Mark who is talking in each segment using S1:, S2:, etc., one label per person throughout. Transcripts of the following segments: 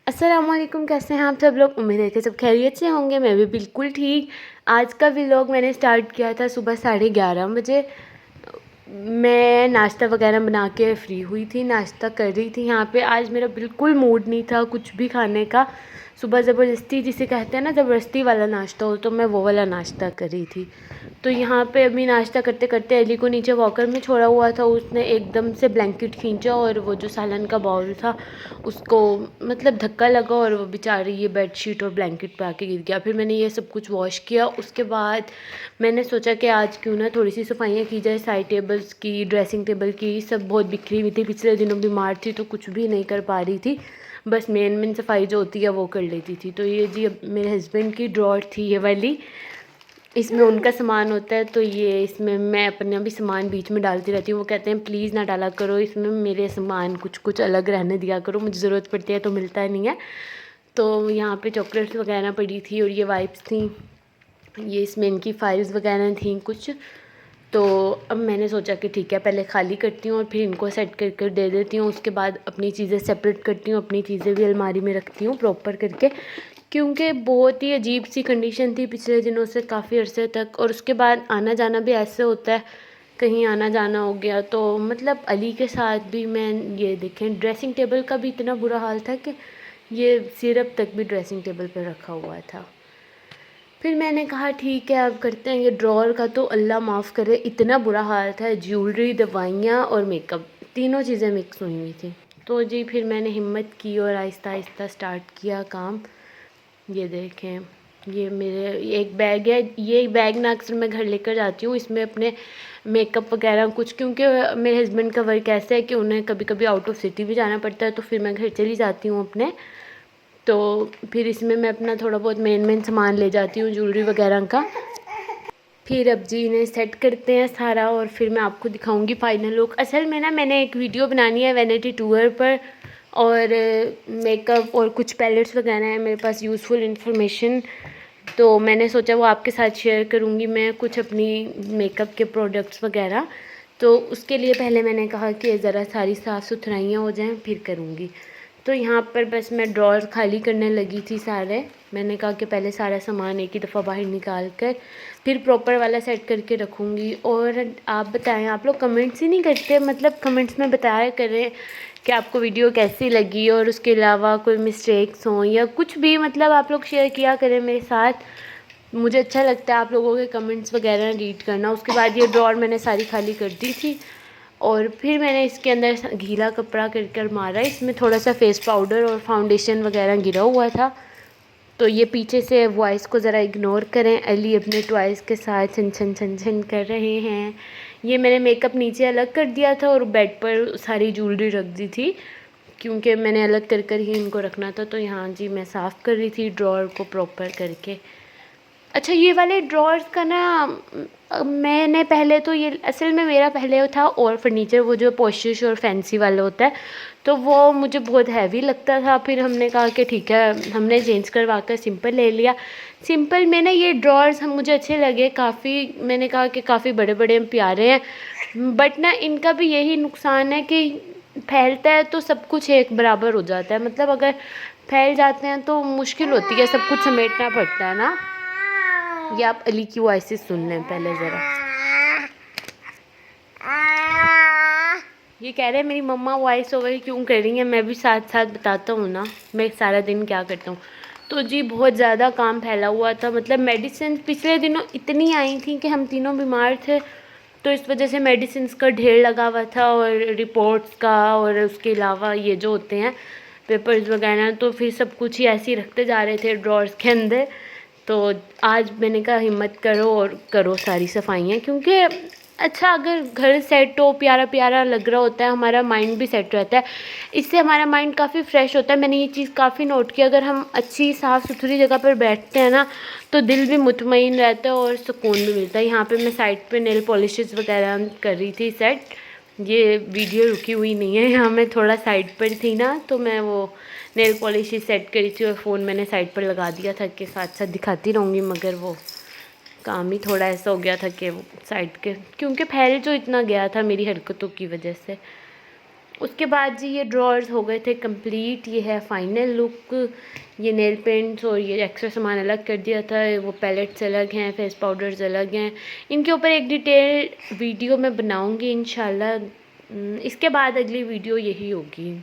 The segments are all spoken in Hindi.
S1: अस्सलामुअलैकुम, कैसे हैं आप सब लोग। उम्मीद है कि सब खैरियत से होंगे। मैं भी बिल्कुल ठीक। आज का व्लॉग मैंने स्टार्ट किया था सुबह 11:30 बजे। मैं नाश्ता वगैरह बना के फ़्री हुई थी, नाश्ता कर रही थी यहाँ पे। आज मेरा बिल्कुल मूड नहीं था कुछ भी खाने का। सुबह ज़बरदस्ती जिसे कहते हैं ना, ज़बरदस्ती वाला नाश्ता हो, तो मैं वो वाला नाश्ता कर रही थी। तो यहाँ पे अभी नाश्ता करते करते अली को नीचे वॉकर में छोड़ा हुआ था, उसने एकदम से ब्लैंकेट खींचा और वो जो सालन का बाउल था उसको मतलब धक्का लगा और वो बेचारी ये बेडशीट और ब्लैंकेट पे आके गिर गया। फिर मैंने ये सब कुछ वॉश किया। उसके बाद मैंने सोचा कि आज क्यों ना थोड़ी सी सफाइयाँ की जाए, साइड टेबल्स की, ड्रेसिंग टेबल की। सब बहुत बिखरी हुई थी, पिछले दिनों बीमार थी तो कुछ भी नहीं कर पा रही थी, बस मेन सफाई जो होती है वो कर लेती थी। तो ये जी अब मेरे हस्बैंड की ड्रॉर थी ये वाली, इसमें उनका सामान होता है, तो ये इसमें मैं अपना भी सामान बीच में डालती रहती हूँ। वो कहते हैं प्लीज़ ना डाला करो इसमें, मेरे सामान कुछ कुछ अलग रहने दिया करो, मुझे ज़रूरत पड़ती है तो मिलता नहीं है। तो यहाँ पे चॉकलेट्स वगैरह पड़ी थी और ये वाइप्स थी, ये इसमें इनकी फाइल्स वगैरह थी कुछ। तो अब मैंने सोचा कि ठीक है, पहले खाली करती हूँ और फिर इनको सेट कर कर दे देती हूँ। उसके बाद अपनी चीज़ें सेपरेट करती हूँ, अपनी चीज़ें भी अलमारी में रखती हूँ प्रॉपर करके, क्योंकि बहुत ही अजीब सी कंडीशन थी पिछले दिनों से काफ़ी अरसे तक। और उसके बाद आना जाना भी ऐसे होता है, कहीं आना जाना हो गया तो मतलब अली के साथ भी मैं ये देखें, ड्रेसिंग टेबल का भी इतना बुरा हाल था कि ये सिरप तक भी ड्रेसिंग टेबल पर रखा हुआ था। फिर मैंने कहा ठीक है अब करते हैं। ये ड्रॉअर का तो अल्लाह माफ़ करे इतना बुरा हाल था, ज्वेलरी, दवाइयाँ और मेकअप तीनों चीज़ें मिक्स हुई हुई थी। तो जी फिर मैंने हिम्मत की और आहिस्ता आहिस्ता स्टार्ट किया काम। ये देखें, ये मेरे एक बैग है, ये बैग ना अक्सर मैं घर लेकर जाती हूँ, इसमें अपने मेकअप वगैरह कुछ, क्योंकि मेरे हस्बैंड का वर्क ऐसा है कि उन्हें कभी कभी आउट ऑफ सिटी भी जाना पड़ता है, तो फिर मैं घर चली जाती हूँ अपने। तो फिर इसमें मैं अपना थोड़ा बहुत मेन सामान ले जाती हूँ ज्वेलरी वगैरह का। फिर अब जी इन्हें सेट करते हैं सारा और फिर मैं आपको दिखाऊंगी फाइनल लुक। असल में ना मैंने एक वीडियो बनानी है वैनिटी टूर पर, और मेकअप और कुछ पैलेट्स वगैरह है मेरे पास, यूज़फुल इन्फॉर्मेशन। तो मैंने सोचा वो आपके साथ शेयर करूँगी मैं कुछ अपनी मेकअप के प्रोडक्ट्स वगैरह। तो उसके लिए पहले मैंने कहा कि ज़रा सारी साफ़ सुथराइयाँ हो जाएं फिर करूँगी। तो यहाँ पर बस मैं ड्रॉअर खाली करने लगी थी सारे। मैंने कहा कि पहले सारा सामान एक ही दफ़ा बाहर निकाल कर फिर प्रॉपर वाला सेट करके रखूँगी। और आप बताएं, आप लोग कमेंट्स ही नहीं करते, मतलब कमेंट्स में बताया करें कि आपको वीडियो कैसी लगी, और उसके अलावा कोई मिस्टेक्स हों या कुछ भी, मतलब आप लोग शेयर किया करें मेरे साथ। मुझे अच्छा लगता है आप लोगों के कमेंट्स वगैरह रीड करना। उसके बाद ये ड्रॉअर मैंने सारी खाली कर दी थी और फिर मैंने इसके अंदर गीला कपड़ा कर मारा। इसमें थोड़ा सा फेस पाउडर और फाउंडेशन वगैरह गिरा हुआ था। तो ये पीछे से वॉइस को ज़रा इग्नोर करें, अली अपने टॉयज़ के साथ छन छन छन छन कर रहे हैं। ये मैंने मेकअप नीचे अलग कर दिया था और बेड पर सारी ज्वेलरी रख दी थी, क्योंकि मैंने अलग कर कर ही इनको रखना था। तो यहाँ जी मैं साफ़ कर रही थी ड्रॉअर को प्रॉपर करके। अच्छा, ये वाले ड्रॉअर्स का ना मैंने पहले तो ये असल में मेरा पहले था और फर्नीचर वो जो पॉशिश और फैंसी वाला होता है, तो वो मुझे बहुत हैवी लगता था। फिर हमने कहा कि ठीक है, हमने चेंज करवा कर सिंपल ले लिया। सिंपल में ना ये ड्रॉअर्स हम मुझे अच्छे लगे काफ़ी। मैंने कहा कि काफ़ी बड़े बड़े प्यारे हैं, बट ना इनका भी यही नुकसान है कि फैलता है तो सब कुछ एक बराबर हो जाता है। मतलब अगर फैल जाते हैं तो मुश्किल होती है, सब कुछ समेटना पड़ता है ना। ये आप अली की वॉइस सुन लें पहले ज़रा। ये कह रहे हैं मेरी मम्मा वॉइस ओवर क्यों कर रही हैं, मैं भी साथ साथ बताता हूँ ना मैं सारा दिन क्या करता हूँ। तो जी बहुत ज़्यादा काम फैला हुआ था, मतलब मेडिसिन पिछले दिनों इतनी आई थी कि हम तीनों बीमार थे, तो इस वजह से मेडिसिन का ढेर लगा हुआ था और रिपोर्ट्स का, और उसके अलावा ये जो होते हैं पेपर्स वगैरह, तो फिर सब कुछ ही ऐसे ही रखते जा रहे थे ड्रॉर्स के अंदर। तो आज मैंने कहा हिम्मत करो और करो सारी सफाइयाँ, क्योंकि अच्छा अगर घर सेट हो, प्यारा प्यारा लग रहा होता है, हमारा माइंड भी सेट रहता है, इससे हमारा माइंड काफ़ी फ्रेश होता है। मैंने ये चीज़ काफ़ी नोट की, अगर हम अच्छी साफ़ सुथरी जगह पर बैठते हैं ना तो दिल भी मुतमईन रहता है और सुकून भी मिलता है। यहाँ पे मैं साइड पे नेल पॉलिशेस वगैरह कर रही थी सेट। ये वीडियो रुकी हुई नहीं है, यहाँ मैं थोड़ा साइड पर थी ना, तो मैं वो नेल पॉलिश ही सेट करी थी और फ़ोन मैंने साइड पर लगा दिया था कि साथ साथ दिखाती रहूँगी, मगर वो काम ही थोड़ा ऐसा हो गया था कि वो साइड के, क्योंकि फैल जो इतना गया था मेरी हरकतों की वजह से। उसके बाद जी ये ड्रॉर्स हो गए थे कंप्लीट। ये है फाइनल लुक। ये नेल पेंट्स और ये एक्स्ट्रा सामान अलग कर दिया था, वो पैलेट्स अलग हैं, फेस पाउडर्स अलग हैं। इनके ऊपर एक डिटेल वीडियो मैं बनाऊंगी इंशाल्लाह। इसके बाद अगली वीडियो यही होगी।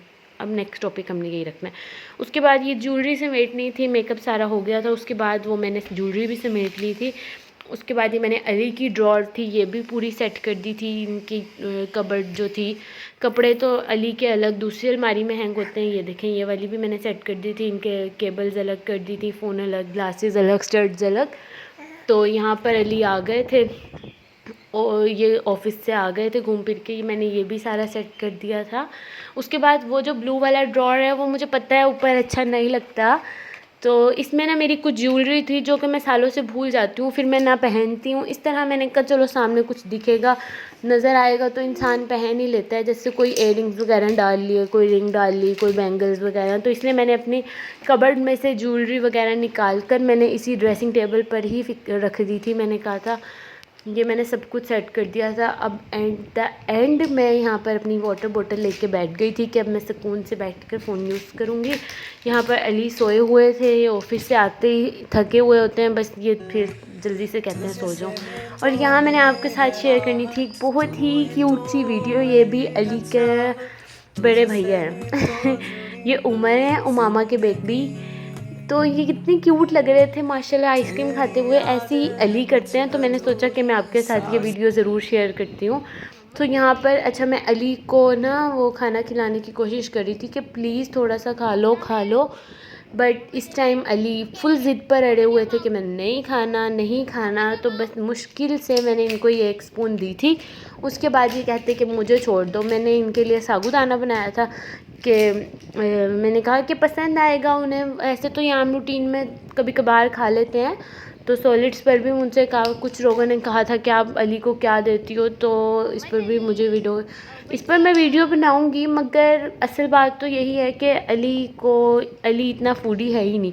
S1: अब नेक्स्ट टॉपिक हमने यही रखना है। उसके बाद ये ज्वेलरी समेटनी थी, मेकअप सारा हो गया था, उसके बाद वो मैंने ज्वेलरी भी समेट ली थी। उसके बाद ये मैंने अली की ड्रॉर थी, ये भी पूरी सेट कर दी थी। इनकी कबर्ड जो थी, कपड़े तो अली के अलग दूसरी अलमारी में हैंग होते हैं, ये देखें ये वाली भी मैंने सेट कर दी थी। इनके केबल्स अलग कर दी थी, फ़ोन अलग, ग्लासेस अलग, स्टड्स अलग। तो यहाँ पर अली आ गए थे और ये ऑफिस से आ गए थे घूम फिर के, मैंने ये भी सारा सेट कर दिया था। उसके बाद वो जो ब्लू वाला ड्रॉर है वो मुझे पता है ऊपर अच्छा नहीं लगता, तो इसमें ना मेरी कुछ ज्वेलरी थी जो कि मैं सालों से भूल जाती हूँ, फिर मैं ना पहनती हूँ। इस तरह मैंने कहा चलो सामने कुछ दिखेगा, नज़र आएगा तो इंसान पहन ही लेता है। जैसे कोई इयररिंग्स वगैरह डाल लिए, कोई रिंग डाल ली, कोई बैंगल्स वगैरह, तो इसलिए मैंने अपनी कबर्ड में से ज्वेलरी वगैरह निकाल कर मैंने इसी ड्रेसिंग टेबल पर ही रख दी थी। मैंने कहा था ये मैंने सब कुछ सेट कर दिया था। अब एंड मैं यहाँ पर अपनी वाटर बोतल लेके बैठ गई थी कि अब मैं सुकून से बैठकर फ़ोन यूज़ करूँगी। यहाँ पर अली सोए हुए थे, ये ऑफिस से आते ही थके हुए होते हैं, बस ये फिर जल्दी से कहते हैं सो जाओ। और यहाँ मैंने आपके साथ शेयर करनी थी एक बहुत ही क्यूट सी वीडियो। ये भी अली के बड़े भैया हैं ये उमर है, उमामा के बेबी। तो ये कितने क्यूट लग रहे थे माशाल्लाह, आइसक्रीम खाते हुए। ऐसे ही अली करते हैं, तो मैंने सोचा कि मैं आपके साथ ये वीडियो ज़रूर शेयर करती हूँ। तो यहाँ पर अच्छा मैं अली को ना वो खाना खिलाने की कोशिश कर रही थी कि प्लीज़ थोड़ा सा खा लो, बट इस टाइम अली फुल ज़िद पर अड़े हुए थे कि मैं नहीं खाना। तो बस मुश्किल से मैंने इनको ये एक स्पून दी थी। उसके बाद ये कहते कि मुझे छोड़ दो। मैंने इनके लिए साबूदाना बनाया था कि मैंने कहा कि पसंद आएगा उन्हें। ऐसे तो ये आम रूटीन में कभी कभार खा लेते हैं, तो सॉलिड्स पर भी मुझसे कहा, कुछ लोगों ने कहा था कि आप अली को क्या देती हो, तो इस पर भी मुझे इस पर मैं वीडियो बनाऊंगी। मगर असल बात तो यही है कि अली इतना फूडी है ही नहीं।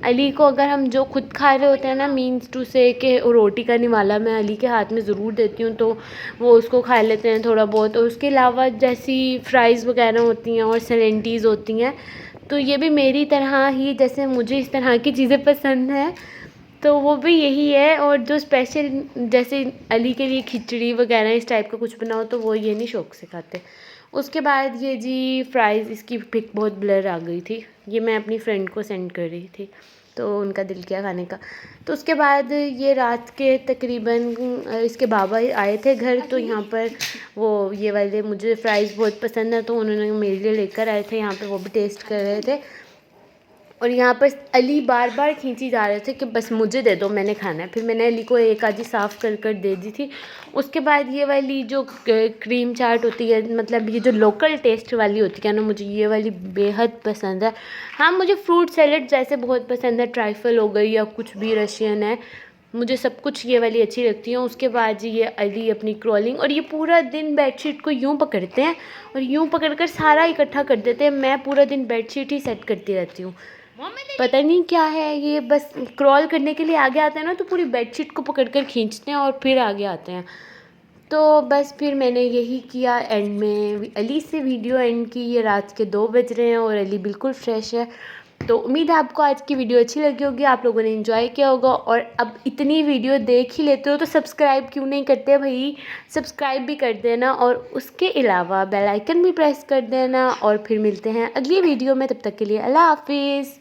S1: अली को अगर हम जो खुद खा रहे होते हैं ना, मीन्स टू से कि रोटी का निवाला मैं अली के हाथ में ज़रूर देती हूँ, तो वो उसको खा लेते हैं थोड़ा बहुत। और उसके अलावा जैसी फ्राइज़ वगैरह होती हैं और सैलेंटीज़ होती हैं, तो ये भी मेरी तरह ही, जैसे मुझे इस तरह की चीज़ें पसंद हैं, तो वो भी यही है। और जो स्पेशल जैसे अली के लिए खिचड़ी वगैरह इस टाइप का कुछ बनाओ, तो वो ये नहीं शौक़ से खाते। उसके बाद ये जी फ्राइज़, इसकी पिक बहुत ब्लर आ गई थी, ये मैं अपनी फ्रेंड को सेंड कर रही थी, तो उनका दिल किया खाने का। तो उसके बाद ये रात के तकरीबन इसके बाबा आए थे घर, तो यहाँ पर वो ये वाले मुझे फ़्राइज़ बहुत पसंद है, तो उन्होंने मेरे लिए लेकर आए थे। यहाँ पे वो भी टेस्ट कर रहे थे। और यहाँ पर अली बार बार खींची जा रहे थे कि बस मुझे दे दो, मैंने खाना है। फिर मैंने अली को एक आधी साफ़ कर दे दी थी। उसके बाद ये वाली जो क्रीम चाट होती है, मतलब ये जो लोकल टेस्ट वाली होती है ना, मुझे ये वाली बेहद पसंद है। हाँ, मुझे फ्रूट सैलेड जैसे बहुत पसंद है, ट्राइफल हो गई या कुछ भी रशियन है, मुझे सब कुछ ये वाली अच्छी लगती है। उसके बाद जी ये अली अपनी क्रॉलिंग, और ये पूरा दिन बेडशीट को यूँ पकड़ते हैं और यूँ पकड़ कर सारा इकट्ठा कर देते हैं। मैं पूरा दिन बेडशीट ही सेट करती रहती हूँ, पता नहीं क्या है ये, बस क्रॉल करने के लिए आगे आते हैं ना, तो पूरी बेडशीट को पकड़कर खींचते हैं और फिर आगे आते हैं। तो बस फिर मैंने यही किया, एंड में अली से वीडियो एंड की। ये रात के 2 बज रहे हैं और अली बिल्कुल फ्रेश है। तो उम्मीद है आपको आज की वीडियो अच्छी लगी होगी, आप लोगों ने एंजॉय किया होगा। और अब इतनी वीडियो देख ही लेते हो तो सब्सक्राइब क्यों नहीं करते भाई, सब्सक्राइब भी कर देना, और उसके अलावा बेल आइकन भी प्रेस कर देना। और फिर मिलते हैं अगली वीडियो में, तब तक के लिए अल्लाह हाफिज़।